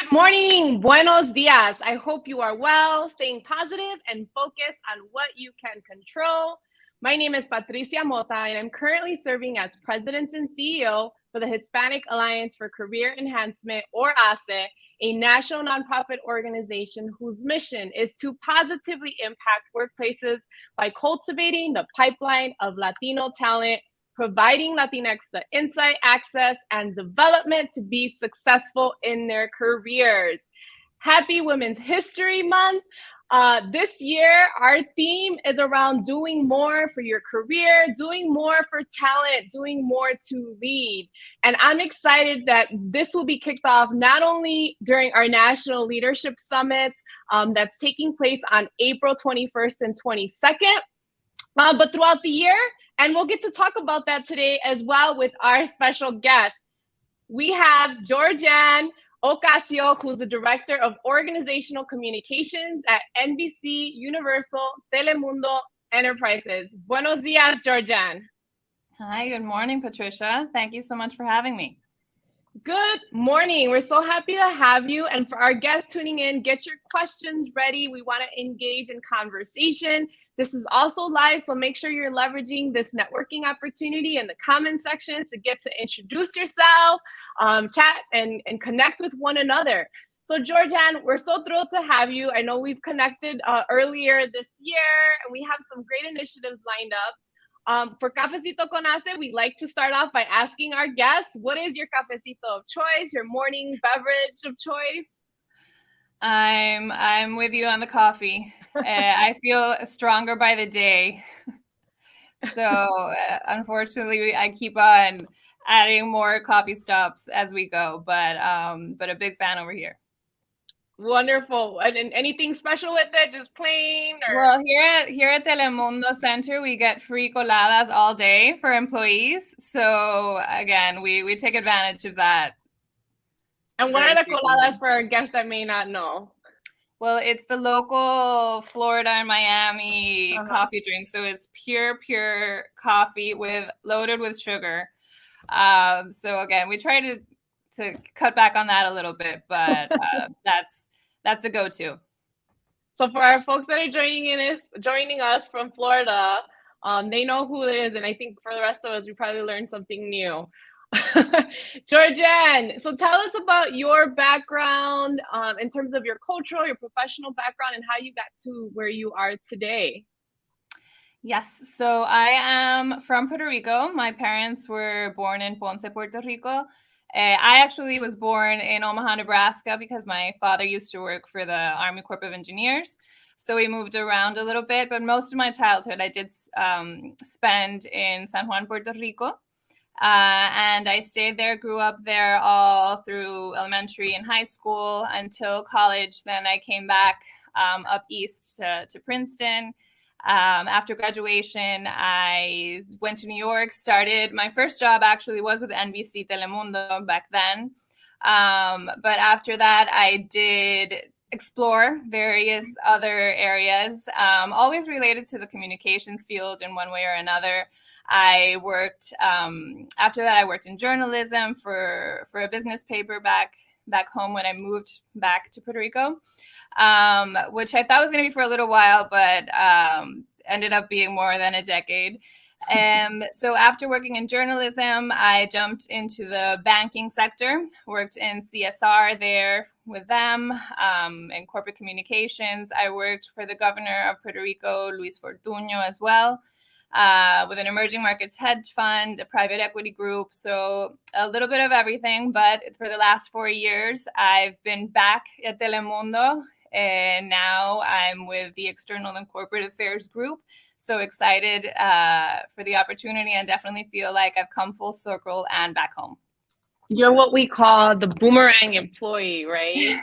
Good morning, buenos dias. I hope you are well, staying positive and focused on what you can control. My name is Patricia Mota, and I'm currently serving as President and CEO for the Hispanic Alliance for Career Enhancement, or HACE, a national nonprofit organization whose mission is to positively impact workplaces by cultivating the pipeline of Latino talent, providing Latinx the insight, access, and development to be successful in their careers. Happy Women's History Month. This year, our theme is around doing more for your career, doing more for talent, doing more to lead. And I'm excited that this will be kicked off not only during our National Leadership Summit that's taking place on April 21st and 22nd, but throughout the year. And we'll get to talk about that today as well with our special guest. We have Georgianne Ocasio, who's the Director of Organizational Communications at NBCUniversal Telemundo Enterprises. Buenos dias, Georgianne. Hi, good morning, Patricia. Thank you so much for having me. Good morning. We're so happy to have you. And for our guests tuning in, get your questions ready. We want to engage in conversation. This is also live, so make sure you're leveraging this networking opportunity in the comment section to get to introduce yourself, chat, and connect with one another. So Georgianne, we're so thrilled to have you. I know we've connected earlier this year, and we have some great initiatives lined up. For Cafecito con HACE, we'd like to start off by asking our guests, what is your cafecito of choice, your morning beverage of choice? I'm with you on the coffee. I feel stronger by the day. So unfortunately, I keep on adding more coffee stops as we go, but a big fan over here. Wonderful. And anything special with it? Just plain? Or? Well, here at Telemundo Center, we get free coladas all day for employees. So again, we take advantage of that. And what are the coladas for our guests that may not know? Well, it's the local Florida and Miami coffee drink. So it's pure coffee loaded with sugar. So again, we try to cut back on that a little bit, but that's a go-to. So for our folks that are joining us from Florida, they know who it is, and I think for the rest of us, we probably learned something new. Georgianne, so tell us about your background in terms of your cultural, your professional background, and how you got to where you are today. Yes, so I am from Puerto Rico. My parents were born in Ponce, Puerto Rico. I actually was born in Omaha, Nebraska, because my father used to work for the Army Corps of Engineers. So we moved around a little bit, but most of my childhood I did spend in San Juan, Puerto Rico. And I stayed there, grew up there all through elementary and high school until college. Then I came back up east to Princeton. After graduation, I went to New York, started my first job actually was with NBC Telemundo back then. But after that, I did explore various other areas, always related to the communications field in one way or another. I worked, after that, I worked in journalism for a business paper back home when I moved back to Puerto Rico. Which I thought was going to be for a little while, but ended up being more than a decade. And so after working in journalism, I jumped into the banking sector, worked in CSR there with them, in corporate communications. I worked for the governor of Puerto Rico, Luis Fortuño, as well, with an emerging markets hedge fund, a private equity group. So a little bit of everything. But for the last 4 years, I've been back at Telemundo. And now I'm with the External and Corporate Affairs Group. So excited for the opportunity, and definitely feel like I've come full circle and back home. You're what we call the boomerang employee, right?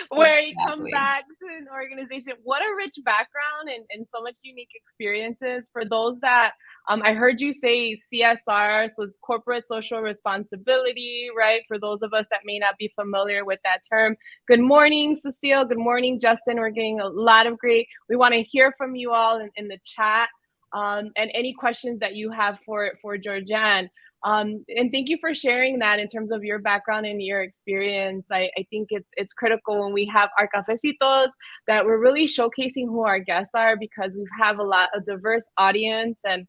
Where you come back to an organization. What a rich background and so much unique experiences. For those that, I heard you say CSR, so it's corporate social responsibility, right? For those of us that may not be familiar with that term. Good morning, Cecile. Good morning, Justin. We're getting a lot of we want to hear from you all in the chat. and any questions that you have for Georgianne. And thank you for sharing that in terms of your background and your experience. I think it's critical when we have our cafecitos that we're really showcasing who our guests are, because we have a diverse audience, and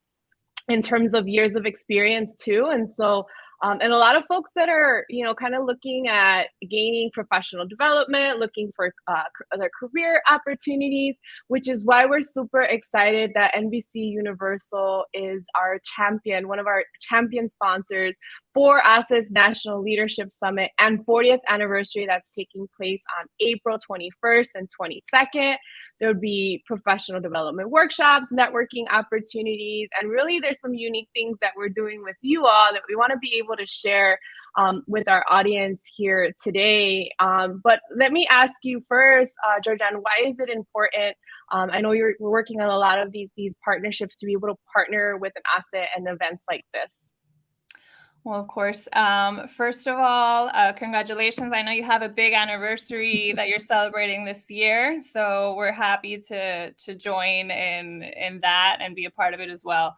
in terms of years of experience too. And so, and a lot of folks that are, kind of looking at gaining professional development, looking for other career opportunities, which is why we're super excited that NBC Universal is our champion, one of our champion sponsors for HACE's National Leadership Summit and 40th anniversary that's taking place on April 21st and 22nd. There would be professional development workshops, networking opportunities, and really there's some unique things that we're doing with you all that we want to be able to share with our audience here today. But let me ask you first, Georgianne, why is it important? I know we're working on a lot of these partnerships to be able to partner with an asset and events like this. Well, of course. First of all, congratulations. I know you have a big anniversary that you're celebrating this year. So we're happy to join in that and be a part of it as well.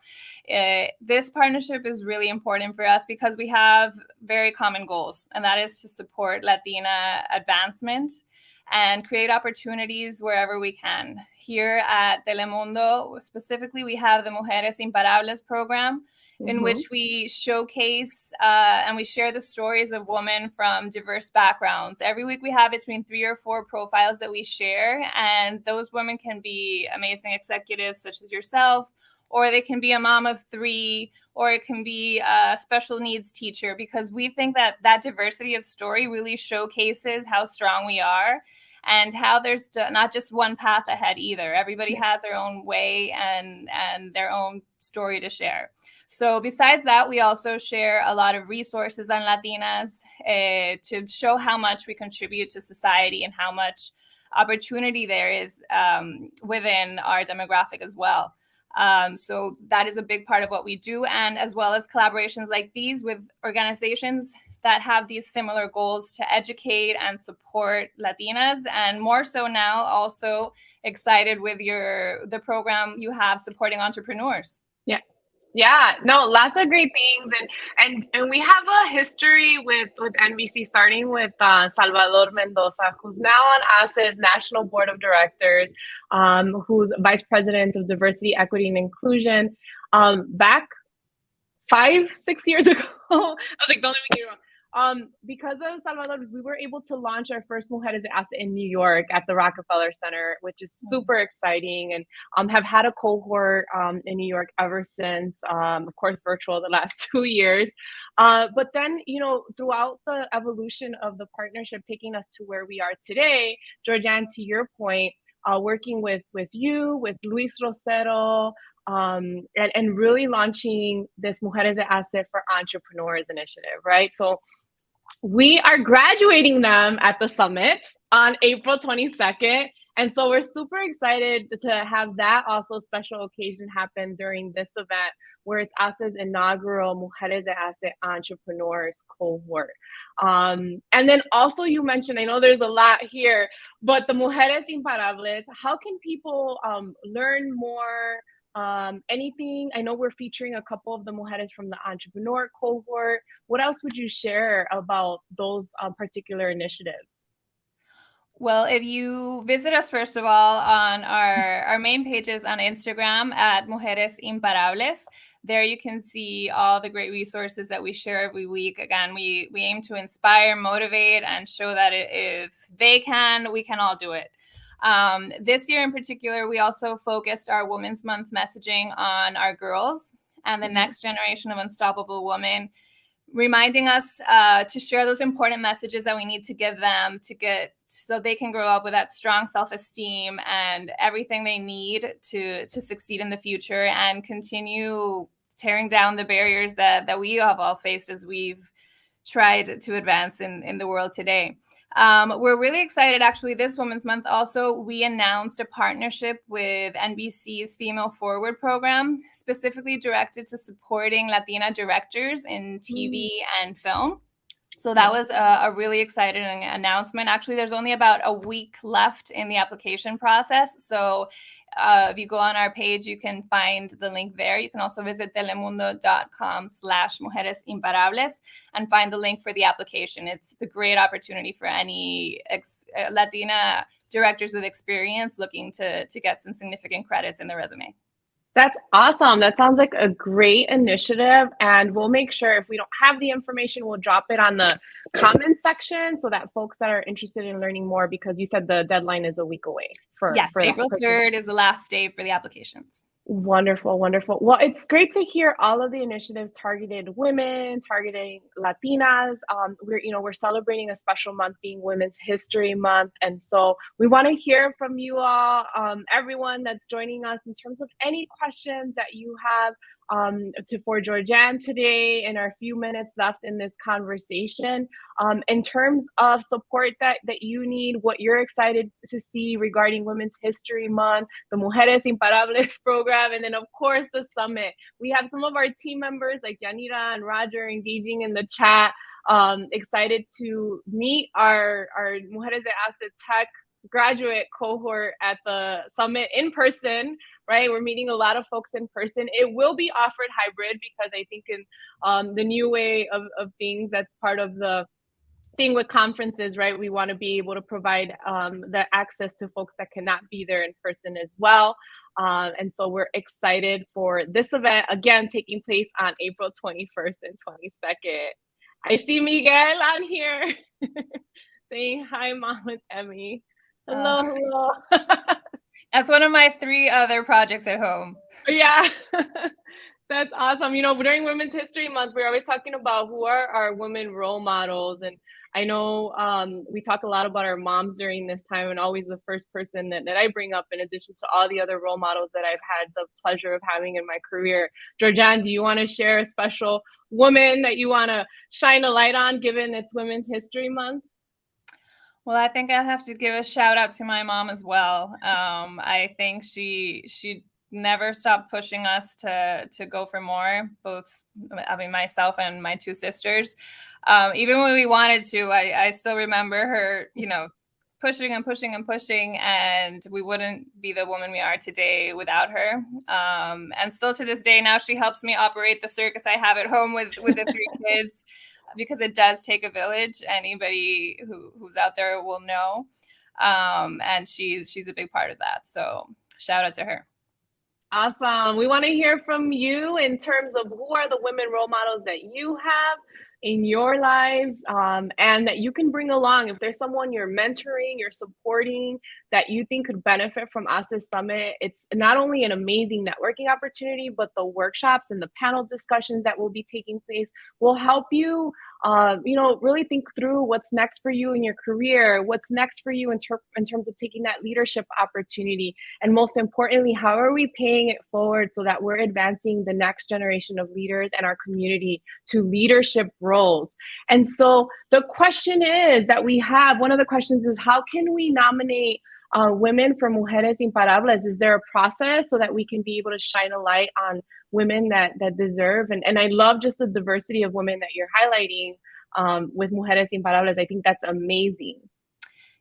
This partnership is really important for us because we have very common goals, and that is to support Latina advancement and create opportunities wherever we can. Here at Telemundo, specifically, we have the Mujeres Imparables program, in which we showcase and we share the stories of women from diverse backgrounds. Every week we have between 3 or 4 profiles that we share, and those women can be amazing executives such as yourself, or they can be a mom of 3, or it can be a special needs teacher, because we think that diversity of story really showcases how strong we are and how there's not just one path ahead either. Everybody has their own way and their own story to share. So besides that, we also share a lot of resources on Latinas to show how much we contribute to society and how much opportunity there is within our demographic as well. So that is a big part of what we do, and as well as collaborations like these with organizations that have these similar goals to educate and support Latinas, and more so now also excited with the program you have supporting entrepreneurs. Yeah, no, lots of great things, and we have a history with NBC, starting with Salvador Mendoza, who's now on HACE's National Board of Directors, who's Vice President of Diversity, Equity, and Inclusion. Back 5-6 years ago, I was like, don't let me get it wrong. Because of Salvador, we were able to launch our first Mujeres de HACE in New York at the Rockefeller Center, which is super exciting, and have had a cohort in New York ever since, of course, virtual the last 2 years. But then, throughout the evolution of the partnership, taking us to where we are today, Georgianne, to your point, working with you, with Luis Rosero, and really launching this Mujeres de HACE for Entrepreneurs initiative, right? So we are graduating them at the summit on April 22nd. And so we're super excited to have that also special occasion happen during this event, where it's HACE's inaugural Mujeres de HACE Entrepreneurs cohort. And then also you mentioned, I know there's a lot here, but the Mujeres Imparables, how can people learn more? Anything? I know we're featuring a couple of the mujeres from the entrepreneur cohort. What else would you share about those particular initiatives? Well, if you visit us, first of all, on our main pages on Instagram at Mujeres Imparables, there you can see all the great resources that we share every week. Again, we aim to inspire, motivate, and show that if they can, we can all do it. This year in particular, we also focused our Women's Month messaging on our girls and the next generation of unstoppable women, reminding us to share those important messages that we need to give them so they can grow up with that strong self-esteem and everything they need to succeed in the future and continue tearing down the barriers that we have all faced as we've tried to advance in the world today. We're really excited. Actually, this Women's Month also, we announced a partnership with NBC's Female Forward program, specifically directed to supporting Latina directors in TV and film. So that was a really exciting announcement. Actually, there's only about a week left in the application process. So if you go on our page, you can find the link there. You can also visit telemundo.com/mujeres imparables and find the link for the application. It's a great opportunity for any Latina directors with experience looking to get some significant credits in their resume. That's awesome. That sounds like a great initiative. And we'll make sure if we don't have the information, we'll drop it on the comment section so that folks that are interested in learning more, because you said the deadline is a week away for April 3rd is the last day for the applications. Wonderful, wonderful. Well, it's great to hear all of the initiatives targeted women, targeting Latinas. We're celebrating a special month being Women's History Month, and so we want to hear from you all, everyone that's joining us, in terms of any questions that you have for Georgianne today in our few minutes left in this conversation. In terms of support that you need, what you're excited to see regarding Women's History Month, the Mujeres Imparables program, and then of course the summit. We have some of our team members like Yanira and Roger engaging in the chat. Excited to meet our Mujeres de Asset Tech graduate cohort at the summit in person, right? We're meeting a lot of folks in person. It will be offered hybrid because I think in the new way of things, that's part of the thing with conferences, right? We want to be able to provide the access to folks that cannot be there in person as well. And so we're excited for this event, again, taking place on April 21st and 22nd. I see Miguel on here saying hi, Mom, it's Emmy. Hello, hello. That's one of my 3 other projects at home. Yeah. That's awesome. During Women's History Month, we're always talking about who are our women role models. And I know we talk a lot about our moms during this time, and always the first person that I bring up, in addition to all the other role models that I've had the pleasure of having in my career. Georgianne, do you want to share a special woman that you want to shine a light on, given it's Women's History Month? Well, I think I'll have to give a shout out to my mom as well. I think she never stopped pushing us to go for more, myself and my 2 sisters. Even when we wanted to, I still remember her, pushing and pushing and pushing, and we wouldn't be the woman we are today without her. And still to this day now, she helps me operate the circus I have at home with the 3 kids. Because it does take a village. Anybody who's out there will know. And she's a big part of that. So shout out to her. Awesome. We want to hear from you in terms of who are the women role models that you have in your lives, and that you can bring along. If there's someone you're mentoring, you're supporting, that you think could benefit from HACE Summit, it's not only an amazing networking opportunity, but the workshops and the panel discussions that will be taking place will help you, really think through what's next for you in your career, what's next for you in terms of taking that leadership opportunity. And most importantly, how are we paying it forward so that we're advancing the next generation of leaders and our community to leadership roles? And so the question is that we have, one of the questions is, how can we nominate women for Mujeres Imparables? Is there a process so that we can be able to shine a light on women that deserve? And I love just the diversity of women that you're highlighting with Mujeres Imparables. I think that's amazing.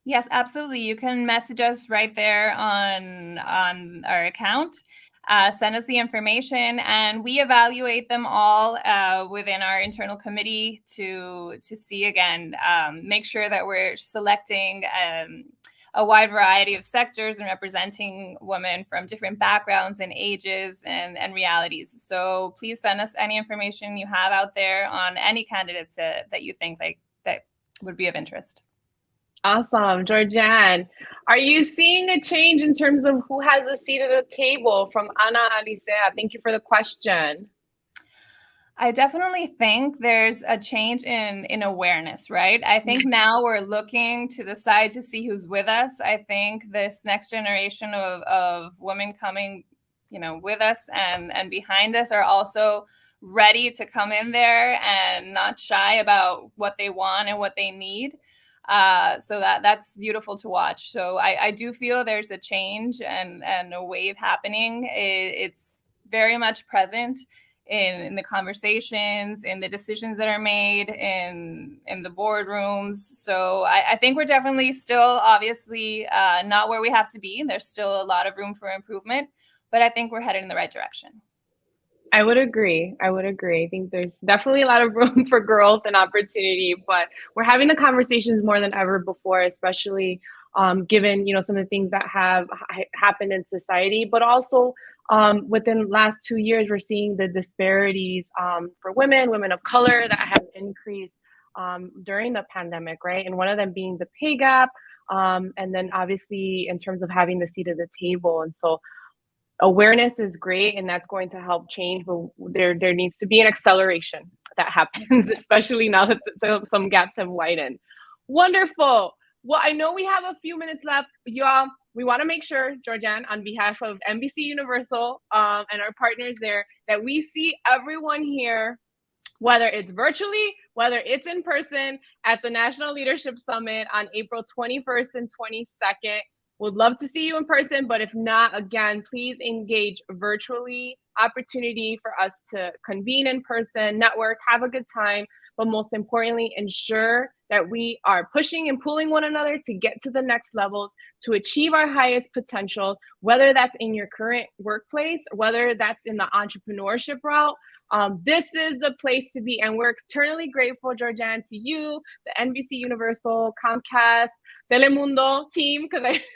Yes, absolutely. You can message us right there on our account. Send us the information, and we evaluate them all within our internal committee to see, again, make sure that we're selecting a wide variety of sectors and representing women from different backgrounds and ages and realities. So please send us any information you have out there on any candidates that you think that would be of interest. Awesome. Georgianne, are you seeing a change in terms of who has a seat at the table? From Ana Alicea, thank you for the question. I definitely think there's a change in awareness, right? I think now we're looking to the side to see who's with us. I think this next generation of women coming, with us and behind us are also ready to come in there and not shy about what they want and what they need. So that's beautiful to watch. So I do feel there's a change and a wave happening. It's very much present in the conversations, in the decisions that are made, in the boardrooms. So I think we're definitely still obviously not where we have to be. There's still a lot of room for improvement, but I think we're headed in the right direction. I would agree. I think there's definitely a lot of room for growth and opportunity, but we're having the conversations more than ever before, especially given, some of the things that have happened in society, but also within the last 2 years, we're seeing the disparities for women of color that have increased during the pandemic, right? And one of them being the pay gap, and then obviously in terms of having the seat at the table. And so awareness is great and that's going to help change, but there needs to be an acceleration that happens, especially now that some gaps have widened. Wonderful. Well, I know we have a few minutes left, y'all. We want to make sure, Georgianne, on behalf of NBC Universal and our partners there, that we see everyone here, whether it's virtually, whether it's in person, at the National Leadership Summit on April 21st and 22nd. Would love to see you in person, but if not, again, please engage virtually. Opportunity for us to convene in person, network, have a good time, but most importantly, ensure that we are pushing and pulling one another to get to the next levels, to achieve our highest potential, whether that's in your current workplace, whether that's in the entrepreneurship route. This is the place to be, and we're eternally grateful, Georgianne, to you, the NBC Universal, Comcast, Telemundo team,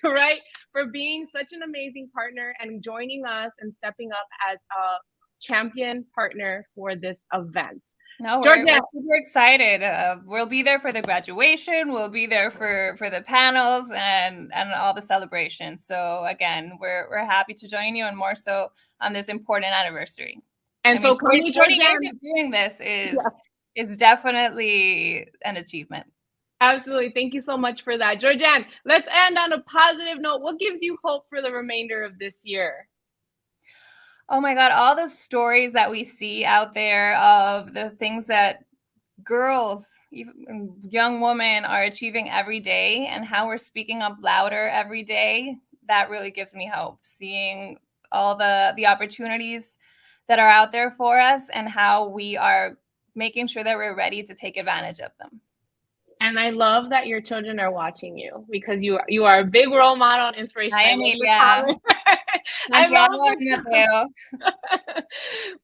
right, for being such an amazing partner and joining us and stepping up as a champion partner for this event. No, we're super excited. We'll be there for the graduation. We'll be there for the panels and all the celebrations. So again, we're happy to join you, and more so on this important anniversary. And so 40 years of doing this is definitely an achievement. Absolutely. Thank you so much for that. Georgianne, let's end on a positive note. What gives you hope for the remainder of this year? Oh my God, all the stories that we see out there of the things that girls, even young women, are achieving every day, and how we're speaking up louder every day, that really gives me hope. Seeing all the opportunities that are out there for us and how we are making sure that we're ready to take advantage of them. And I love that your children are watching you, because you are a big role model and inspiration. Hi, Emilia. I love it.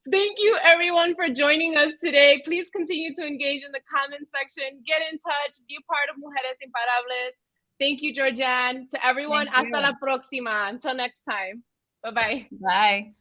Thank you, everyone, for joining us today. Please continue to engage in the comment section. Get in touch. Be a part of Mujeres Imparables. Thank you, Georgianne. To everyone, hasta la próxima. Until next time. Bye-bye. Bye.